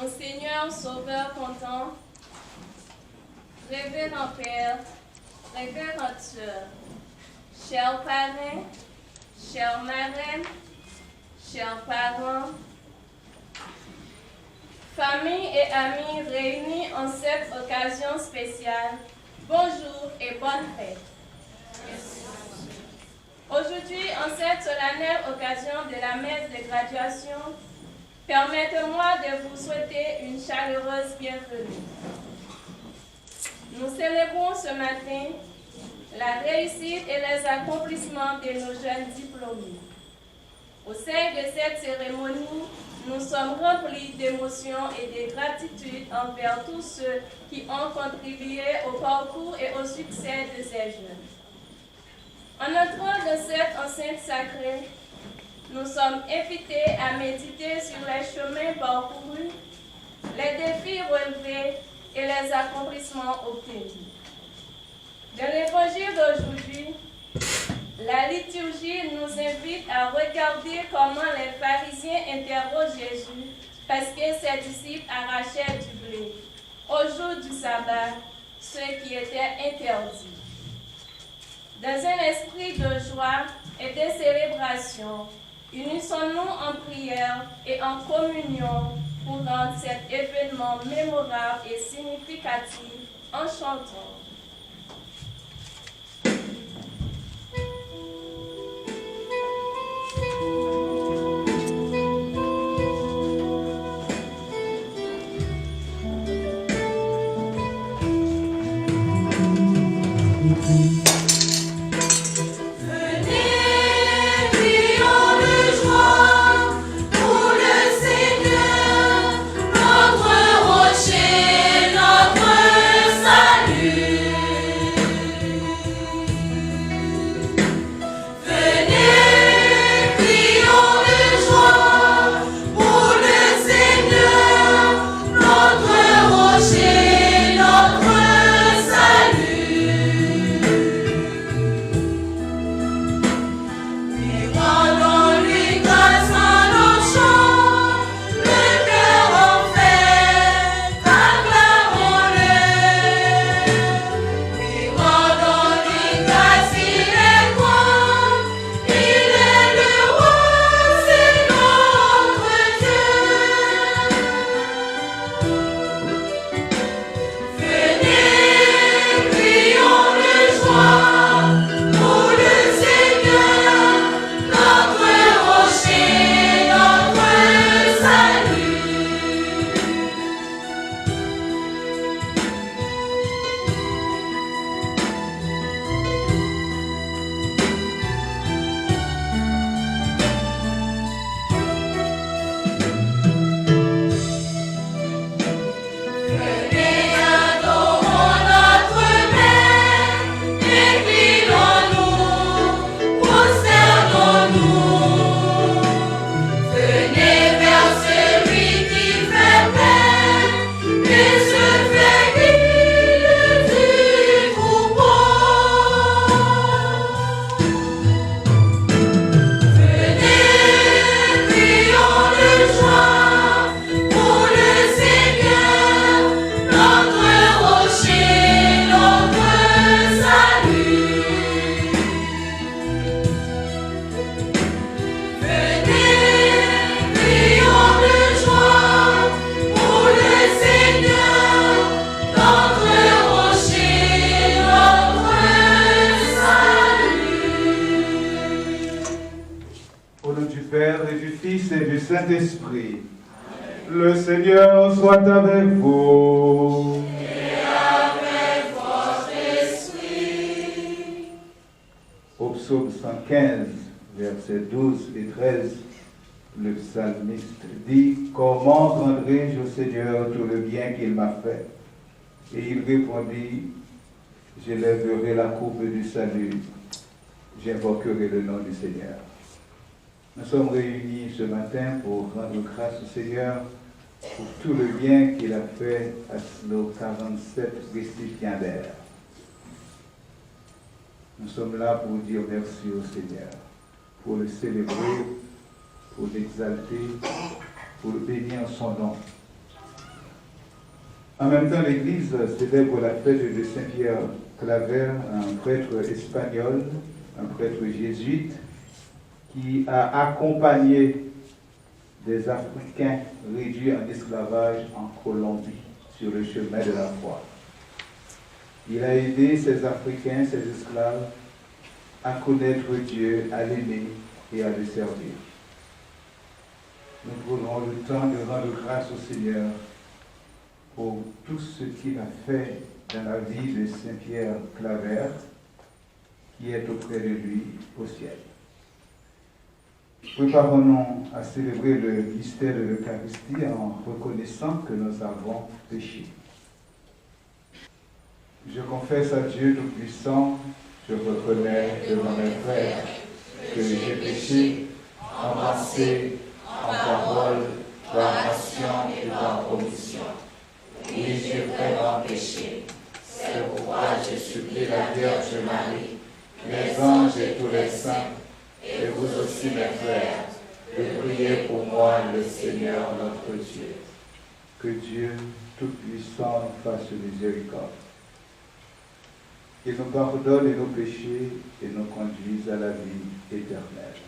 Mon Seigneur, Sauveur content, révérend Père, révérend Sœur, chers parrains, chères marraines, chers parents, famille et amis réunis en cette occasion spéciale, bonjour et bonne fête. Aujourd'hui, en cette solennelle occasion de la messe de graduation, permettez-moi de vous souhaiter une chaleureuse bienvenue. Nous célébrons ce matin la réussite et les accomplissements de nos jeunes diplômés. Au sein de cette cérémonie, nous sommes remplis d'émotions et de gratitude envers tous ceux qui ont contribué au parcours et au succès de ces jeunes. En entrant dans cette enceinte sacrée, nous sommes invités à méditer sur les chemins parcourus, les défis relevés et les accomplissements obtenus. Dans l'évangile d'aujourd'hui, la liturgie nous invite à regarder comment les pharisiens interrogent Jésus parce que ses disciples arrachaient du blé au jour du sabbat, ce qui était interdit. Dans un esprit de joie et de célébration, unissons-nous en prière et en communion pour rendre cet événement mémorable et significatif en chantant. Saint-Esprit. Le Seigneur soit avec vous. Et avec votre esprit. Au psaume 115, versets 12 et 13, le psalmiste dit « Comment rendrai-je au Seigneur tout le bien qu'il m'a fait ?» Et il répondit « J'élèverai la coupe du salut, j'invoquerai le nom du Seigneur. » Nous sommes réunis ce matin pour rendre grâce au Seigneur pour tout le bien qu'il a fait à nos 47 récipiendaires. Nous sommes là pour dire merci au Seigneur, pour le célébrer, pour l'exalter, pour bénir son nom. En même temps, l'Église célèbre la fête de Saint-Pierre Claver, un prêtre espagnol, un prêtre jésuite, qui a accompagné des Africains réduits en esclavage en Colombie sur le chemin de la foi. Il a aidé ces Africains, ces esclaves, à connaître Dieu, à l'aimer et à le servir. Nous prenons le temps de rendre grâce au Seigneur pour tout ce qu'il a fait dans la vie de Saint-Pierre Claver, qui est auprès de lui au ciel. Préparons-nous à célébrer le mystère de l'Eucharistie en reconnaissant que nous avons péché. Je confesse à Dieu Tout-Puissant, je reconnais devant mes frères que j'ai péché en pensée, en parole, par action et par omission. Oui, j'ai vraiment péché. C'est pourquoi je supplie la Vierge Marie, les anges et tous les saints, et vous aussi mes frères, de prier pour moi le Seigneur notre Dieu. Que Dieu Tout-Puissant nous fasse miséricorde. Il nous pardonne nos péchés et nous conduise à la vie éternelle.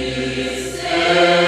Christ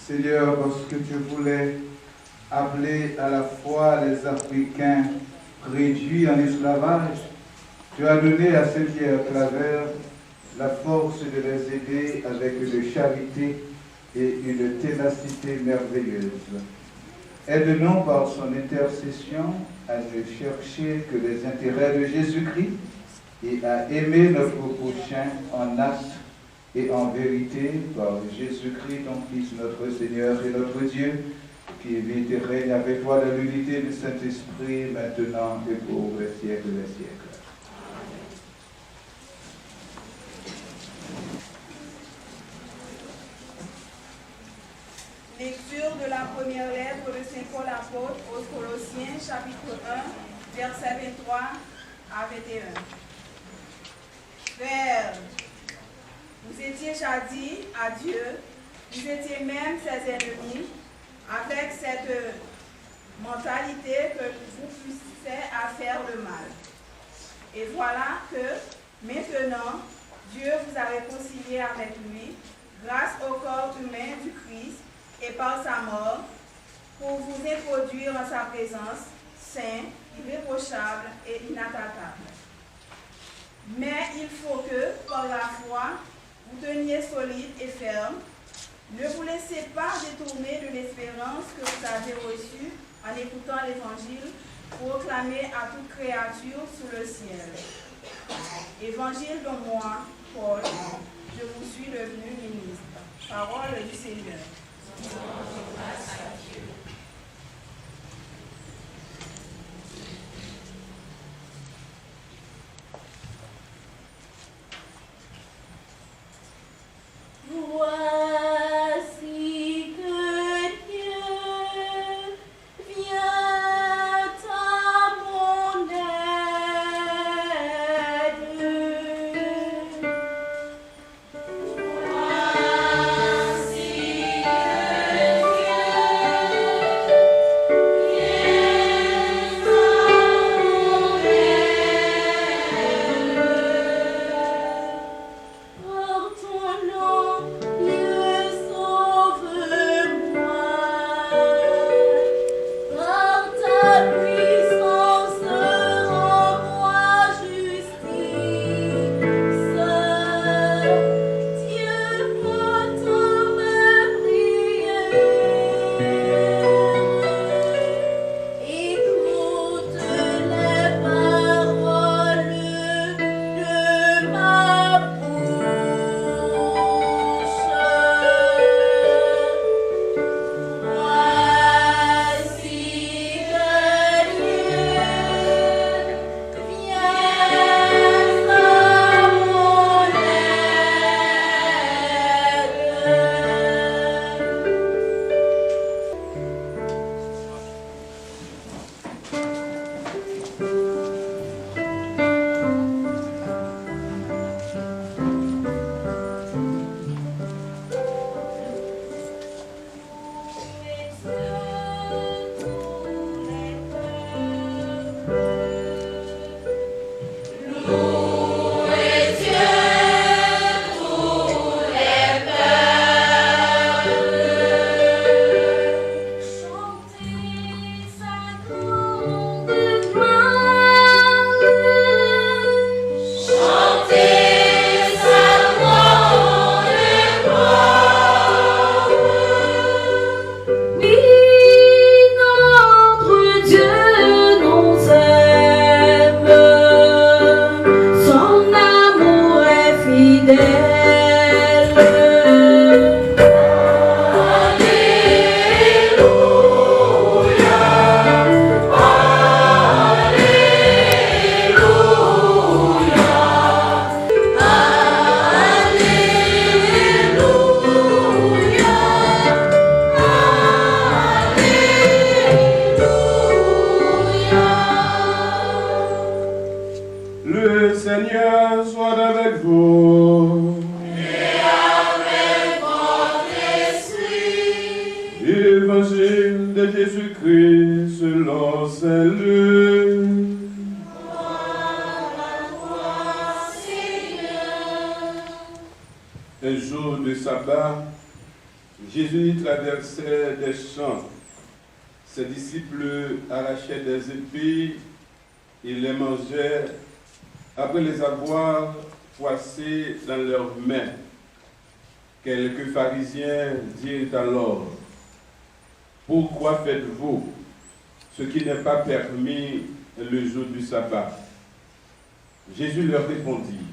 Seigneur, parce que tu voulais appeler à la fois les Africains réduits en esclavage, tu as donné à Saint-Pierre Claver la force de les aider avec une charité et une ténacité merveilleuse. Aide-nous par son intercession à ne chercher que les intérêts de Jésus-Christ et à aimer notre prochain en acte et en vérité par Jésus-Christ, ton Fils, notre Seigneur et notre Dieu, qui vit et règne avec toi dans l'unité du Saint-Esprit, maintenant et pour les siècles des siècles. Lecture de la première lettre de Saint Paul apôtre aux Colossiens, chapitre 1, versets 23 à 21. Frères, vous étiez jadis à Dieu, vous étiez même ses ennemis, avec cette mentalité que vous poussez à faire le mal. Et voilà que, maintenant, Dieu vous a réconcilié avec lui, grâce au corps humain du Christ, et par sa mort, pour vous introduire en sa présence, saint, irréprochable et inattaquable. Mais il faut que, par la foi, vous teniez solide et ferme. Ne vous laissez pas détourner de l'espérance que vous avez reçue en écoutant l'Évangile proclamé à toute créature sous le ciel. Évangile dont moi, Paul, je vous suis devenu ministre. Parole du Seigneur. Grâce à Dieu. Voici que Dieu vient à mon aide. Voici Évangile de Jésus-Christ selon saint Luc. Un jour de sabbat, Jésus traversait des champs. Ses disciples arrachaient des épis, ils les mangeaient après les avoir poissées dans leurs mains. Quelques pharisiens dirent alors: pourquoi faites-vous ce qui n'est pas permis le jour du sabbat? Jésus leur répondit: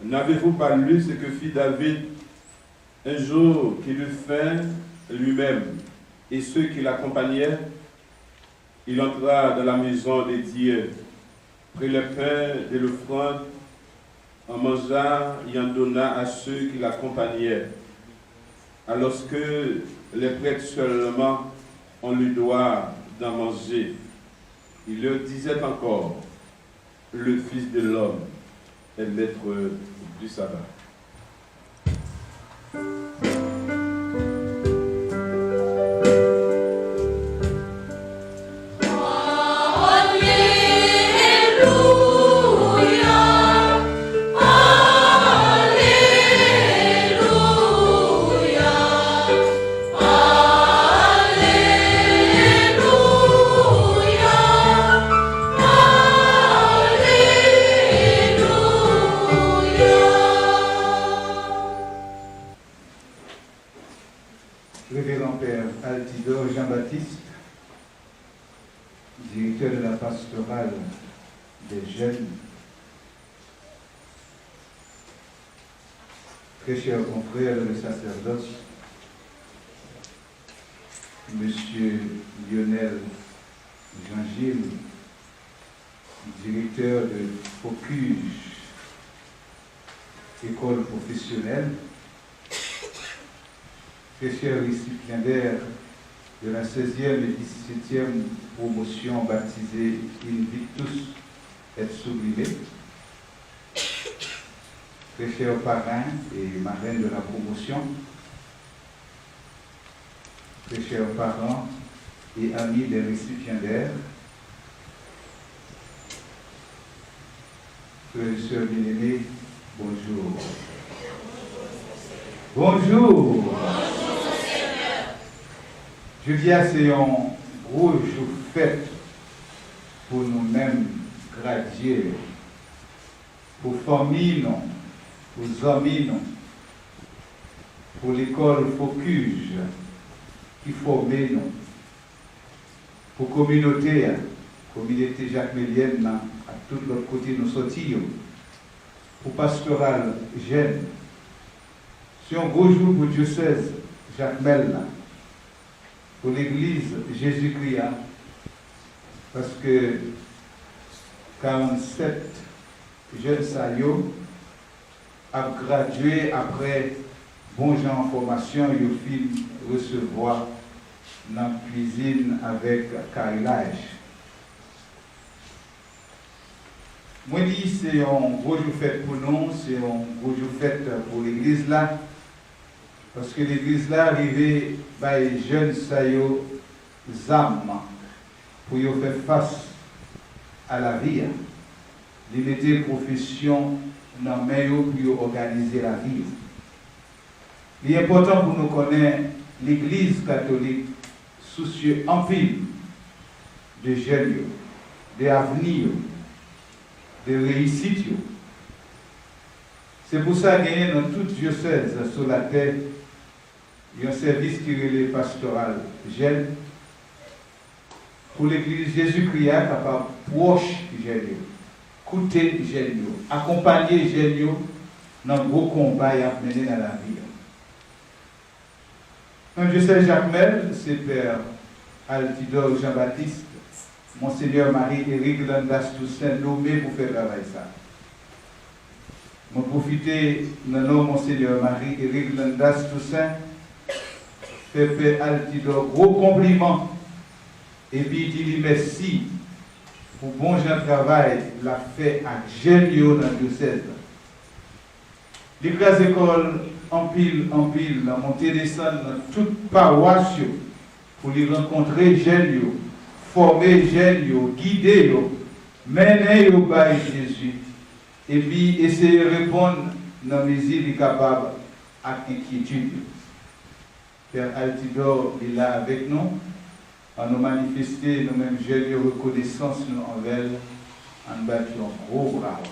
n'avez-vous pas lu ce que fit David un jour qu'il eut faim lui-même et ceux qui l'accompagnaient? Il entra dans la maison des dieux, prit le pain de l'offrande, en mangea et en donna à ceux qui l'accompagnaient. Alors que les prêtres seulement ont le droit d'en manger. Il leur disait encore: le Fils de l'homme est maître du sabbat. Révérend Père Altidore Jean-Baptiste, directeur de la pastorale des jeunes, très chers confrères de sacerdoce, Monsieur Lionel Jean-Gilles, directeur de Focus, école professionnelle, très chers récipiendaires de la 16e et 17e promotion baptisée Invictus et Sublimé, très chers parrains et marraines de la promotion, très chers parents et amis des récipiendaires, frères et sœurs bien-aimés, bonjour. Bonjour. Je dis à c'est un gros jour fête pour nous-mêmes gradués, pour famille, pour amis, pour l'école Focus qui formait nous, pour communauté jacmelienne à tout l'autre côté nous sortir, pour pastoral jeune. C'est un gros jour pour diocèse Jacmel, pour l'église Jésus-Christ, parce que 47 jeunes saillots ont gradué après bon genre en formation, ils ont recevoir dans la cuisine avec carrelage. Moi, je dis c'est un gros jour fête pour nous, c'est un gros jour fête pour l'église là, parce que l'église là arrivait par les jeunes saillots âmes pour y faire face à la vie. Ils mettaient profession dans les mains pour organiser la vie. Il est important pour nous connaître l'église catholique soucieux en pile de jeunes, d'avenir, de réussite. C'est pour ça qu'il y a dans toute diocèse sur la terre un service qui est le pastoral jeune pour l'église Jésus-Christ capable proche jeune, écouter jeune, accompagner jeune dans le gros combat et à mener dans la vie. Un diocèse Jacmel, c'est Père Altidore Jean-Baptiste, Monseigneur Marie-Éric Landas Toussaint nommé pour faire travail ça. Je profite dans le nom Monseigneur Marie-Éric Landas Toussaint, fait Père Altidore gros compliment et puis il dit merci pour bon genre travail l'a fait à Génio dans le diocèse. L'église école en pile, la montée descendre dans toute paroisse pour les rencontrer Génio, former Génio, guider, mener au bail Jésus et puis essayer de répondre dans les îles capables à inquiétude. Père Altidore est là avec nous. On nous manifester nous-mêmes jeunes de reconnaissance nous envers, en battu un gros bravo.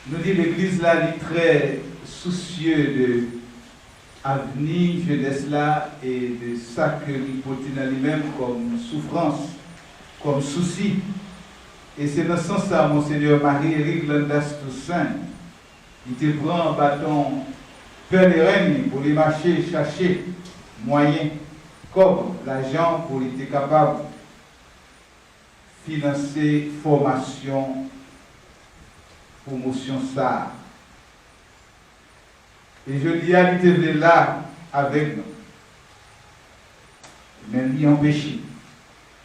Nous dit l'Église là, elle est très soucieux de l'avenir, jeunesse là, et de ça que nous portons dans lui-même comme souffrance, comme souci. Et c'est dans ce sens-là, Monseigneur Marie-Éric Landas Toussaint, il te prend un bâton pèlerin pour les marcher, chercher moyens, comme l'argent pour être capable de financer formation, promotion ça. Et je dis à lui, il là avec nous. Mais il empêché.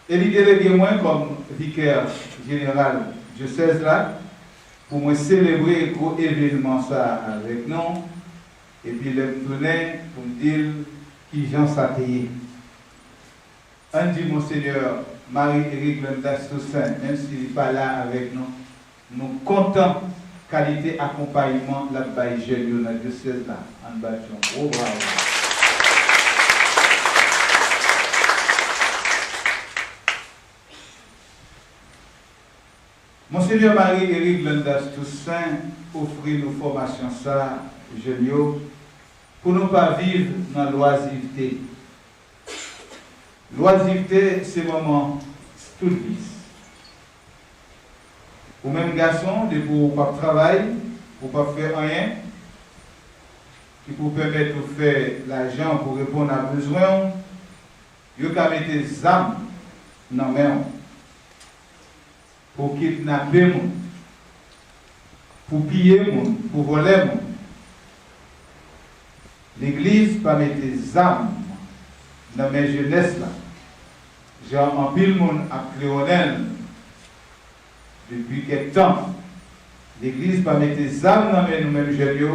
Et il délégué moi comme vicaire général diocèse là, pour me célébrer l'événement ça avec nous. Et puis le tourner pour me dire qui j'en s'atteigne. On dit Monseigneur Marie-Éric Landas Toussaint, même s'il n'est pas là avec nous, nous comptons qualité accompagnement la baille jeune dans le diocèse là en bâton. Oh bravo. Monseigneur Marie-Éric Landas Toussaint offrit nos formations ça jeunes pour ne pas vivre dans l'oisiveté. L'oisiveté c'est moment tout vice. Ou même garçon, de pour pas travailler, pour pas faire rien, qui pour permettre de faire l'argent pour répondre à besoin, il y a mettre des âmes dans la main pour kidnapper, pour piller, pour voler. L'Église pas mettre des âmes dans mes jeunesse là. Genre en pile monde à Cléonel. Depuis quelque temps, l'Église pas mettre des âmes dans nous-mêmes jeunes,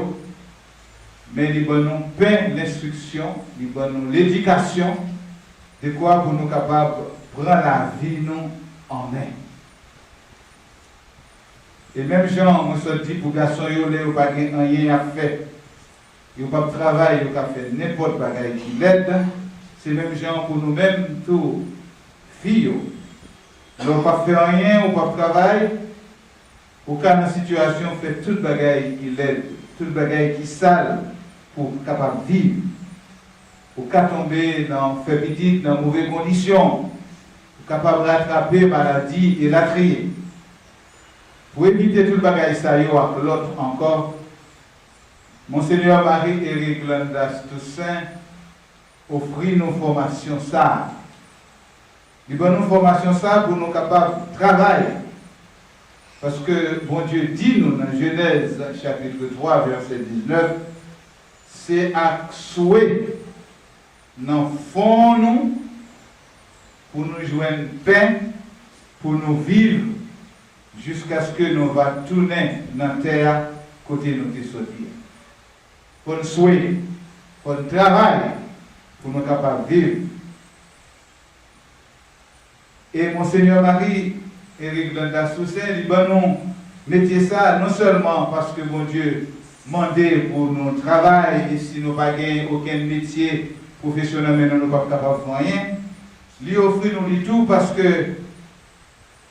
mais il donne nous pain l'instruction, il donne nous l'éducation, de quoi pour nous capables de prendre la vie nous en main. Et même Jean, moi je dis pour garçon, il n'y a pas rien à faire, il n'y a pas de travail, il n'y a pas faire n'importe quoi qui l'aide. C'est même Jean pour nous-mêmes, tous filles. On ne pas faire rien, on ne pas travailler. Aucune situation fait toute bagaille qui l'aide, toute bagaille qui sale pour capable vivre. Pour pas tomber dans faire petite, dans mauvaises conditions, pour capable rattraper maladie et la trier. Pour éviter toute bagaille ça, l'autre encore, Monseigneur Marie-Éric Landas Toussaint offrit nos formations ça. Il donne une formation ça pour nous capables de travailler. Parce que bon Dieu dit nous dans Genèse chapitre 3 verset 19, c'est à souhait dans le fond nous pour nous joindre pain, pour nous vivre jusqu'à ce que nous va tourner dans la terre côté nous te sortir. Pour nous souhait, pour nous travailler, pour nous capables de vivre. Et Monseigneur Marie-Éric Landas Toussaint, il va nous mettre ça non seulement parce que mon Dieu mandé pour nous travailler et si nous n'avons pas aucun métier professionnel, mais nous ne sommes pas capables de faire rien, lui offrir nous tout parce que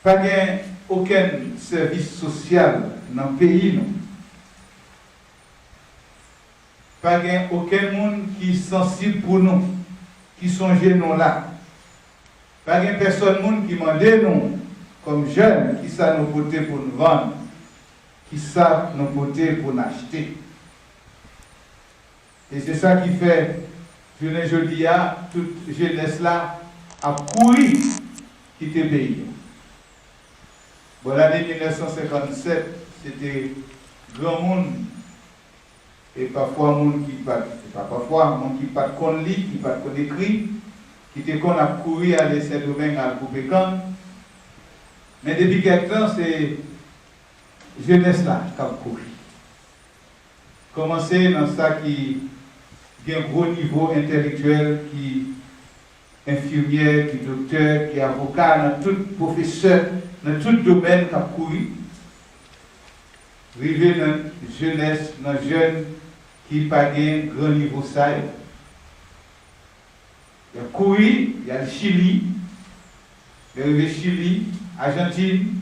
pas aucun service social dans le pays. Non. Pas aucun monde qui est sensible pour nous, qui songe nous là. Pas de personne qui m'a dit nous, comme jeunes, qui ça nous porter pour nous vendre, qui ça nous porter pour nous acheter. Et c'est ça qui fait, je dis à toute jeunesse là, a couru quitter le pays. Bon, l'année 1957, c'était grand monde, et parfois monde qui pas monde qui pas de lire, qui pas de écrit, qui était qu'on a couru à l'essai domaine à couper camp. Mais depuis quelque temps, c'est jeunesse là qui a couru. Commencer dans ça qui a un gros niveau intellectuel, qui infirmière, qui docteur, qui avocat, dans tout professeur dans tout domaine qu'a couru, arrivé dans la jeunesse, dans les jeunes qui n'ont pas un grand niveau ça. Il y a couru, il y a le Chili, il y a le Chili, Argentine,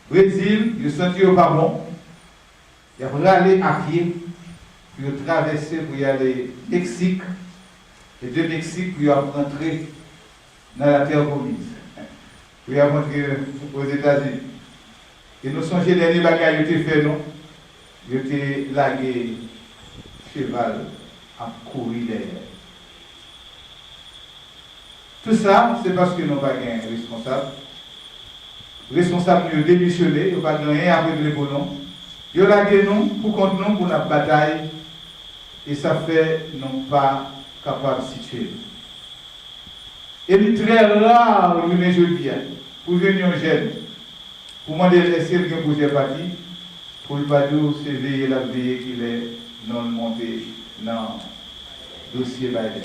Brésil, il y a senti au Pardon, il y a râlé à pied, puis il a traversé pour y aller au Mexique, et de Mexique pour y rentrer dans la terre promise, pour y rentrer aux États-Unis. Et nous sommes les derniers bagages qui ont été faits, non? Ils ont été lagués cheval à courir derrière. Tout ça, c'est parce que nous n'avons pas un responsable. Le responsable nous a démissionné, nous n'avons pas rien après le bon. Ils ont lagué nous pour contre nous pour notre bataille. Et ça fait non pas capable de situer. Et il est très rare, je dis, pour venir aux jeunes, pour demander est-ce qu'il y a un projet parti, pour le badou, c'est veiller la veille qu'il est non monté dans le dossier Biden.